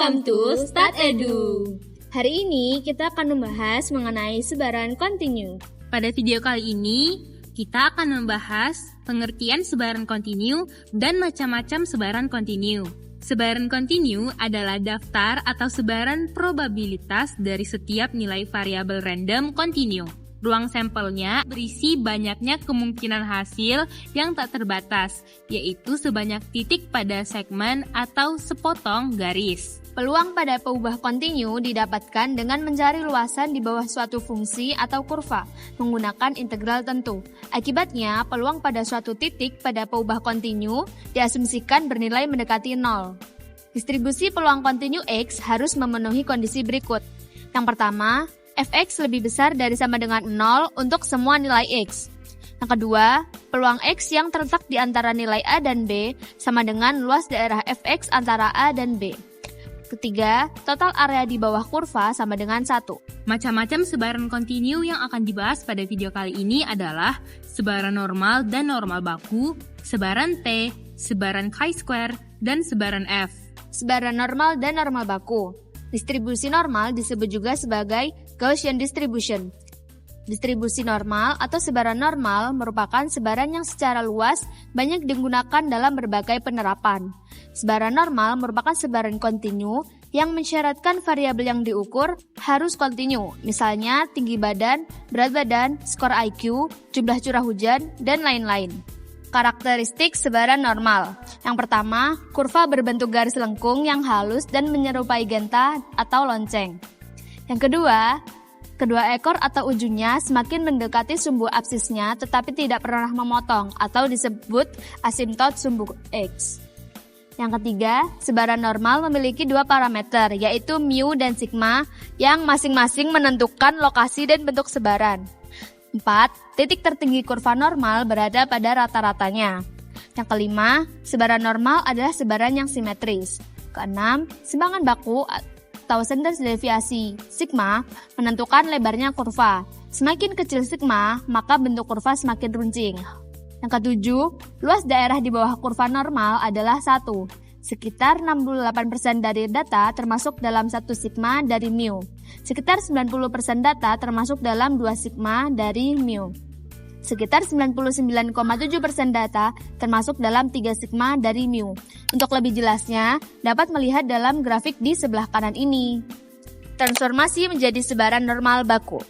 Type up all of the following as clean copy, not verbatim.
Welcome to Start Edu. Hari ini kita akan membahas mengenai sebaran kontinu. Pada video kali ini, kita akan membahas pengertian sebaran kontinu dan macam-macam sebaran kontinu. Sebaran kontinu adalah daftar atau sebaran probabilitas dari setiap nilai variabel random kontinu. Ruang sampelnya berisi banyaknya kemungkinan hasil yang tak terbatas, yaitu sebanyak titik pada segmen atau sepotong garis. Peluang pada peubah kontinu didapatkan dengan mencari luasan di bawah suatu fungsi atau kurva menggunakan integral tentu. Akibatnya, peluang pada suatu titik pada peubah kontinu diasumsikan bernilai mendekati 0. Distribusi peluang kontinu X harus memenuhi kondisi berikut. Yang pertama, fx lebih besar dari sama dengan 0 untuk semua nilai x. Yang kedua, peluang x yang terletak di antara nilai A dan B sama dengan luas daerah fx antara A dan B. Ketiga, total area di bawah kurva sama dengan 1. Macam-macam sebaran kontinu yang akan dibahas pada video kali ini adalah sebaran normal dan normal baku, sebaran T, sebaran chi-square, dan sebaran F. Sebaran normal dan normal baku. Distribusi normal disebut juga sebagai Gaussian distribution. Distribusi normal atau sebaran normal merupakan sebaran yang secara luas banyak digunakan dalam berbagai penerapan. Sebaran normal merupakan sebaran kontinu yang mensyaratkan variabel yang diukur harus kontinu, misalnya tinggi badan, berat badan, skor IQ, jumlah curah hujan, dan lain-lain. Karakteristik sebaran normal. Yang pertama, kurva berbentuk garis lengkung yang halus dan menyerupai genta atau lonceng. Yang kedua ekor atau ujungnya semakin mendekati sumbu absisnya tetapi tidak pernah memotong atau disebut asimtot sumbu X. Yang ketiga, sebaran normal memiliki dua parameter yaitu mu dan sigma yang masing-masing menentukan lokasi dan bentuk sebaran. 4. Titik tertinggi kurva normal berada pada rata-ratanya. Yang kelima, sebaran normal adalah sebaran yang simetris. Keenam, simpangan baku atau standar deviasi sigma menentukan lebarnya kurva. Semakin kecil sigma, maka bentuk kurva semakin runcing. Yang ketujuh, luas daerah di bawah kurva normal adalah 1. Sekitar 68% dari data termasuk dalam 1 sigma dari mu. Sekitar 90% data termasuk dalam 2 sigma dari mu. Sekitar 99,7% data termasuk dalam 3 sigma dari mu. Untuk lebih jelasnya, dapat melihat dalam grafik di sebelah kanan ini. Transformasi menjadi sebaran normal baku.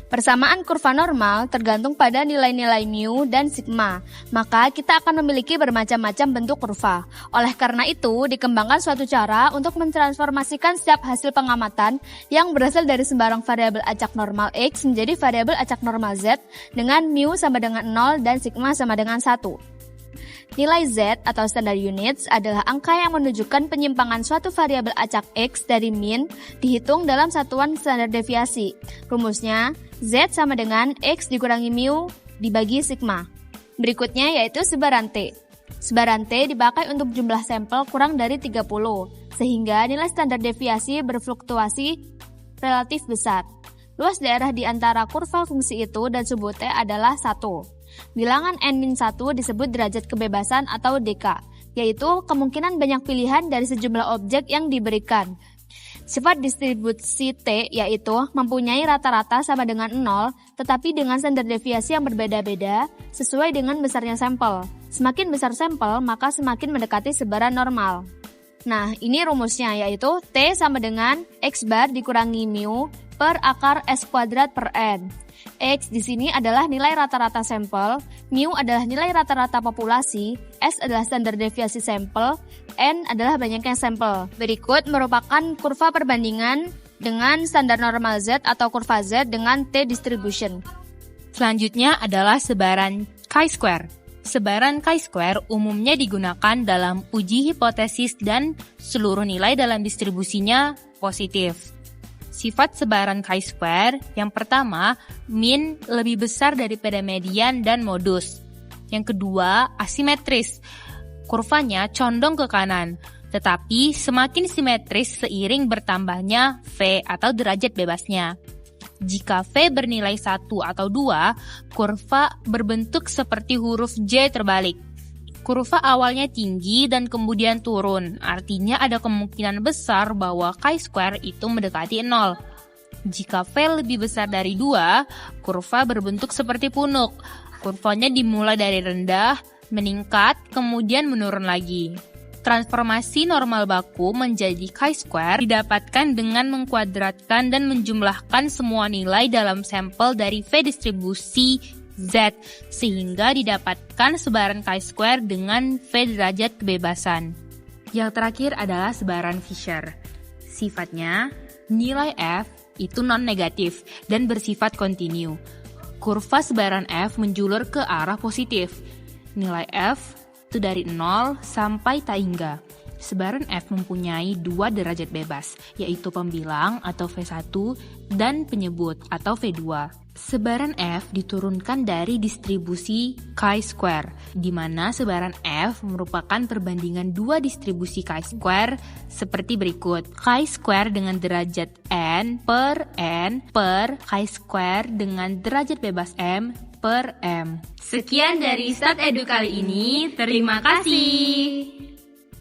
Persamaan kurva normal tergantung pada nilai-nilai mu dan sigma, maka kita akan memiliki bermacam-macam bentuk kurva. Oleh karena itu, dikembangkan suatu cara untuk mentransformasikan setiap hasil pengamatan yang berasal dari sembarang variabel acak normal X menjadi variabel acak normal Z dengan mu sama dengan 0 dan sigma sama dengan 1. Nilai Z atau standard units adalah angka yang menunjukkan penyimpangan suatu variabel acak X dari mean dihitung dalam satuan standar deviasi. Rumusnya, Z sama dengan X dikurangi mu dibagi sigma. Berikutnya yaitu sebaran T. Sebaran T dipakai untuk jumlah sampel kurang dari 30, sehingga nilai standar deviasi berfluktuasi relatif besar. Luas daerah di antara kurva fungsi itu dan sumbu T adalah 1. Bilangan n-1 disebut derajat kebebasan atau dk, yaitu kemungkinan banyak pilihan dari sejumlah objek yang diberikan. Sifat distribusi T yaitu mempunyai rata-rata sama dengan 0, tetapi dengan standar deviasi yang berbeda-beda sesuai dengan besarnya sampel. Semakin besar sampel, maka semakin mendekati sebaran normal. Nah, ini rumusnya yaitu T sama dengan X bar dikurangi mu per akar S kuadrat per N. X di sini adalah nilai rata-rata sampel, mu adalah nilai rata-rata populasi, S adalah standar deviasi sampel, N adalah banyaknya sampel. Berikut merupakan kurva perbandingan dengan standar normal Z atau kurva Z dengan T distribution. Selanjutnya adalah sebaran chi-square. Sebaran chi-square umumnya digunakan dalam uji hipotesis dan seluruh nilai dalam distribusinya positif. Sifat sebaran chi-square yang pertama, mean lebih besar daripada median dan modus. Yang kedua, asimetris. Kurvanya condong ke kanan, tetapi semakin simetris seiring bertambahnya V atau derajat bebasnya. Jika V bernilai 1 atau 2, kurva berbentuk seperti huruf J terbalik. Kurva awalnya tinggi dan kemudian turun, artinya ada kemungkinan besar bahwa chi-square itu mendekati 0. Jika V lebih besar dari 2, kurva berbentuk seperti punuk. Kurvanya dimulai dari rendah, meningkat, kemudian menurun lagi. Transformasi normal baku menjadi chi-square didapatkan dengan mengkuadratkan dan menjumlahkan semua nilai dalam sampel dari V distribusi Z, sehingga didapatkan sebaran chi-square dengan V derajat kebebasan. Yang terakhir adalah sebaran Fisher. Sifatnya, nilai F itu non-negatif dan bersifat kontinu. Kurva sebaran F menjulur ke arah positif. Nilai F itu dari 0 sampai tak hingga. Sebaran F mempunyai 2 derajat bebas, yaitu pembilang atau V1 dan penyebut atau V2. Sebaran F diturunkan dari distribusi chi-square, di mana sebaran F merupakan perbandingan 2 distribusi chi-square seperti berikut. Chi-square dengan derajat n per chi-square dengan derajat bebas m per m. Sekian dari Stat Edu kali ini. Terima kasih.